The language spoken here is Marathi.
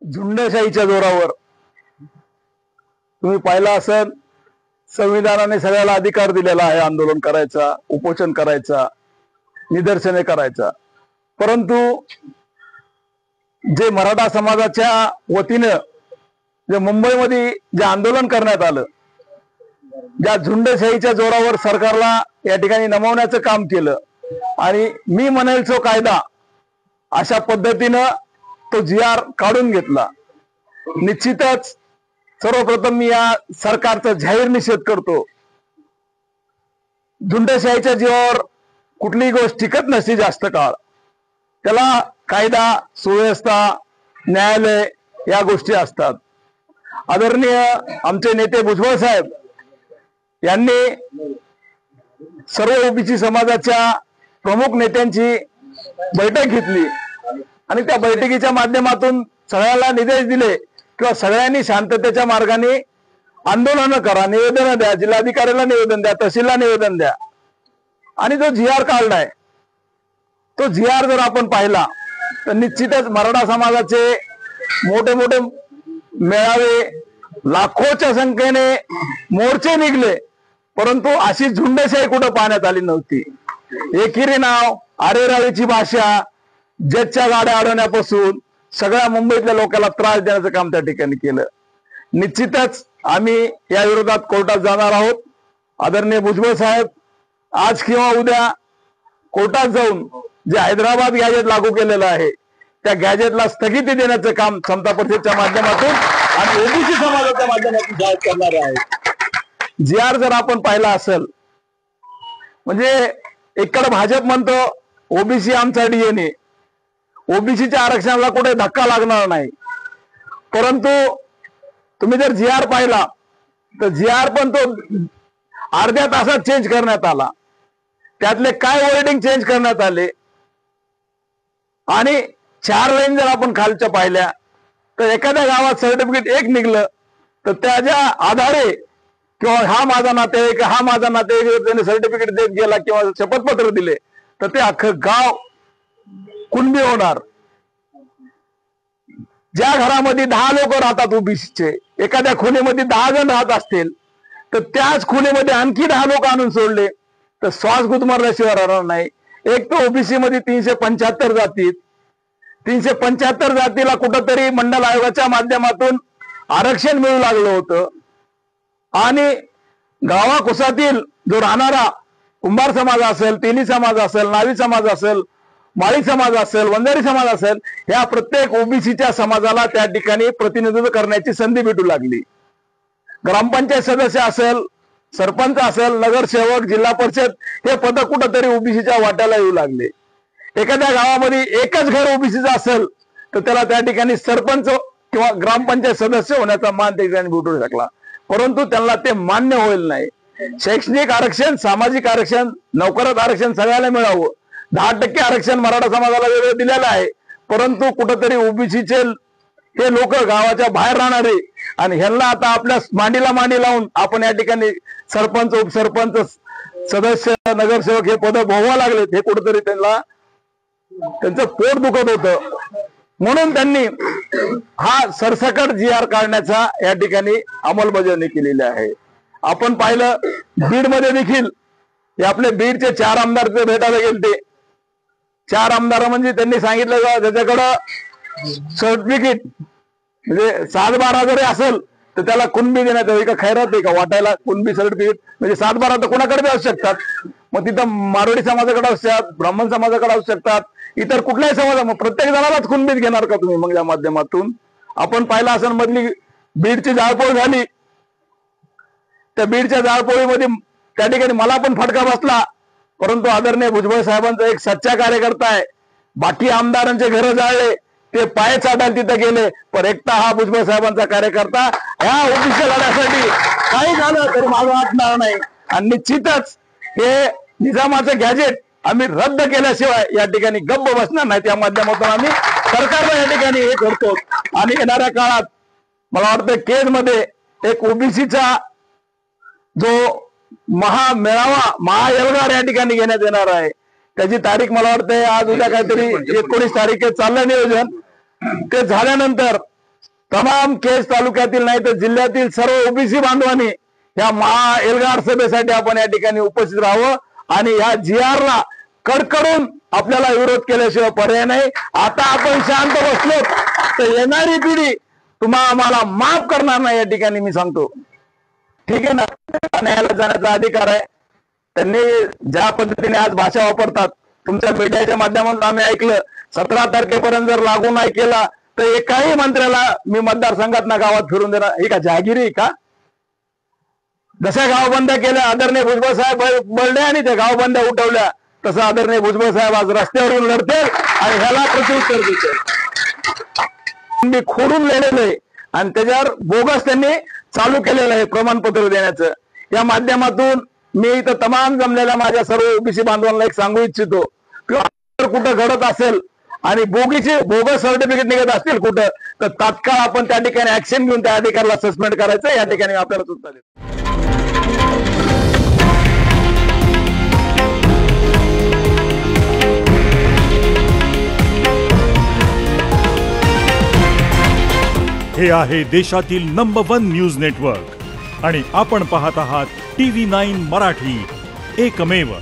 झुंडशाहीच्या जोरावर तुम्ही पाहिला असेल, संविधानाने सगळ्याला अधिकार दिलेला आहे आंदोलन करायचा, उपोषण करायचा, निदर्शने करायचा। परंतु जे मराठा समाजाच्या वतीनं जे मुंबईमध्ये जे आंदोलन करण्यात आलं, ज्या झुंडशाहीच्या जोरावर सरकारला या ठिकाणी नमवण्याचं काम केलं आणि मी म्हणेल तो कायदा अशा पद्धतीनं तो जी.आर. काढून घेतला। निश्चितच सर्वप्रथम मी या सरकारचा जाहीर निषेध करतो। झुंडशाहीच्या जीवावर कुठलीही गोष्ट टिकत नसते जास्त काळ, त्याला कायदा, सुव्यवस्था, न्यायालय या गोष्टी असतात। आदरणीय आमचे नेते भुजबळ साहेब यांनी सर्व ओबीसी समाजाच्या प्रमुख नेत्यांची बैठक घेतली आणि त्या बैठकीच्या माध्यमातून सगळ्याला निर्देश दिले किंवा सगळ्यांनी शांततेच्या मार्गाने आंदोलन करा, निवेदन द्या, जिल्हाधिकाऱ्याला निवेदन द्या, तहसीलला निवेदन द्या। आणि जो जी.आर. काढलाय तो जी.आर. जर आपण पाहिला तर निश्चितच मराठा समाजाचे मोठे मोठे मेळावे, लाखोच्या संख्येने मोर्चे निघले, परंतु अशी झुंडशाही कुठं पाहण्यात आली नव्हती। एकेरी नाव, आरेरावीची भाषा, जजच्या गाड्या अडवण्यापासून सगळ्या मुंबईतल्या लोकांना त्रास देण्याचं काम त्या ठिकाणी केलं। निश्चितच आम्ही या विरोधात कोर्टात जाणार आहोत। आदरणीय भुजबळ साहेब आज किंवा उद्या कोर्टात जाऊन जे हैदराबाद गॅजेट लागू केलेलं आहे त्या गॅजेटला स्थगिती देण्याचं काम समता परिषदेच्या माध्यमातून आणि ओबीसी समाजाच्या माध्यमातून जाहीर करणार आहे। जी.आर. जर आपण पाहिला असेल, म्हणजे एकडे भाजप म्हणतो ओबीसी आमचा डीएनए, ओबीसीच्या आरक्षणाला कुठे धक्का लागणार नाही, परंतु तुम्ही जर जी.आर. पाहिला तर जी.आर. पण तो अर्ध्या तासात चेंज करण्यात आला। त्यातले काय वर्डिंग चेंज करण्यात आले आणि 4 लाईन जर आपण खालच्या पाहिल्या तर एखाद्या गावात सर्टिफिकेट एक निघलं तर त्याच्या आधारे किंवा हा माझा नातेवाईक, हा माझा नातेवाईक त्याने सर्टिफिकेट देत गेला किंवा शपथपत्र दिले तर ते अख्खं गाव कुणबी होणार। ज्या घरामध्ये 10 लोक राहतात ओबीसीचे, एखाद्या खोलीमध्ये 10 जण राहत असतील तर त्याच खोलीमध्ये आणखी 10 लोक आणून सोडले तर श्वास गुदमरल्याशिवाय राहणार नाही। एक तर ओबीसी मध्ये 375 जातीत, 375 जातीला कुठंतरी मंडल आयोगाच्या माध्यमातून आरक्षण मिळू लागलं होतं आणि गावाकुसातील जो राहणारा कुंभार समाज असेल, तेली समाज असेल, नावी समाज असेल, माळी समाज असेल, वंजारी समाज असेल, ह्या प्रत्येक ओबीसीच्या समाजाला त्या ठिकाणी प्रतिनिधित्व करण्याची संधी भेटू लागली। ग्रामपंचायत सदस्य असेल, सरपंच असेल, नगरसेवक, जिल्हा परिषद हे पद कुठंतरी ओबीसीच्या वाट्याला येऊ लागले। एखाद्या गावामध्ये एकच घर ओबीसीचं असेल तर त्याला त्या ठिकाणी सरपंच किंवा ग्रामपंचायत सदस्य होण्याचा मान त्या ठिकाणी भेटू शकला, परंतु त्यांना ते मान्य होईल नाही। शैक्षणिक आरक्षण, सामाजिक आरक्षण, नोकरात आरक्षण सगळ्याला मिळावं, 10% आरक्षण मराठा समाजाला वेगळं दिलेलं आहे, परंतु कुठंतरी ओबीसीचे हे लोक गावाच्या बाहेर राहणारे आणि ह्यांना आता आपल्या मांडीला मांडी लावून आपण या ठिकाणी सरपंच, उपसरपंच, सदस्य, नगरसेवक हे पद भोगावं लागले, हे कुठंतरी त्यांचं पोट दुखत होतं। म्हणून त्यांनी हा सरसकट जी.आर. काढण्याचा या ठिकाणी अंमलबजावणी केलेली आहे। आपण पाहिलं बीडमध्ये देखील हे आपले बीडचे 4 आमदार ते भेटायला गेलते। 4 आमदार म्हणजे त्यांनी सांगितलं त्याच्याकडं सर्टिफिकेट म्हणजे 7-12 जरी असेल तर त्याला कुणबी देण्यात यावी का, खैरात आहे का वाटायला कुणबी सर्टिफिकेट, म्हणजे 7-12 तर कोणाकडे असू शकतात, मग तिथं मारवाडी समाजाकडे असू शकतात, ब्राह्मण समाजाकडे असू शकतात, इतर कुठल्याही समाजा, मग प्रत्येक जणालाच कुणबीत घेणार का तुम्ही? मग या माध्यमातून आपण पाहिलं असेल मधली बीडची जाळपोळ झाली, त्या बीडच्या जाळपोळीमध्ये त्या ठिकाणी मला पण फटका बसला, परंतु आदरणीय भुजबळ साहेबांचा एक सच्चा कार्यकर्ता आहे, बाकी आमदारांचे घर जाळले, ते पाय चाटायला तिथे गेले, पण एकटा हा भुजबळ साहेबांचा कार्यकर्ता ह्या ओबीसी लढ्यासाठी काही झालं तरी मागं हटणार नाही। आणि निश्चितच हे निजामाचं गॅजेट आम्ही रद्द केल्याशिवाय या ठिकाणी गप्प बसणार नाही। त्या माध्यमातून आम्ही सरकारला या ठिकाणी हे करतो आणि येणाऱ्या काळात मला वाटतं केजमध्ये एक ओबीसीचा जो महामेळावा, महाएल्गार या ठिकाणी घेण्यात येणार आहे, त्याची तारीख मला वाटतं आज उद्या काहीतरी 19 तारीख चाललं नियोजन, ते झाल्यानंतर तमाम केज तालुक्यातील नाही तर जिल्ह्यातील सर्व ओबीसी बांधवांनी या महा एल्गार सभेसाठी आपण या ठिकाणी उपस्थित राहावं आणि या GR ला कडकडून आपल्याला विरोध केल्याशिवाय पर्याय नाही। आता आपण शांत बसलो तर येणारी पिढी आम्हाला माफ करणार नाही, या ठिकाणी मी सांगतो। ठीक आहे ना, न्यायालयात जाण्याचा अधिकार आहे। त्यांनी ज्या पद्धतीने आज भाषा वापरतात, तुमच्या मीडियाच्या माध्यमातून आम्ही ऐकलं 17 तारखेपर्यंत जर लागू नाही केला तर एकाही मंत्र्याला मी मतदारसंघात ना गावात फिरून देणार, ही का जहागिरी का? जशा गावबंद्या केल्या आदरणीय भुजबळ साहेब बळले आणि त्या गावबंद्या उठवल्या, तसं आदरणीय भुजबळ साहेब आज रस्त्यावर येऊन लढतील आणि ह्याला प्रत्युत्तर देतील। मी खोडून लिहिलेलं आहे आणि त्याच्यावर बोगस त्यांनी चालू केलेलं आहे प्रमाणपत्र देण्याचं। या माध्यमातून मी इथं तमाम जमलेल्या माझ्या सर्व ओबीसी बांधवांना एक सांगू इच्छितो की कुठं घडत असेल आणि बोगस सर्टिफिकेट निघत असतील कुठं, तर तात्काळ आपण त्या ठिकाणी ऍक्शन घेऊन त्या अधिकाऱ्याला सस्पेंड करायचं, या ठिकाणी आपल्याला सूचना देतो। हे आहे देशातील नंबर 1 न्यूज नेटवर्क आणि आपण पाहत आहात TV9 मराठी, एकमेव।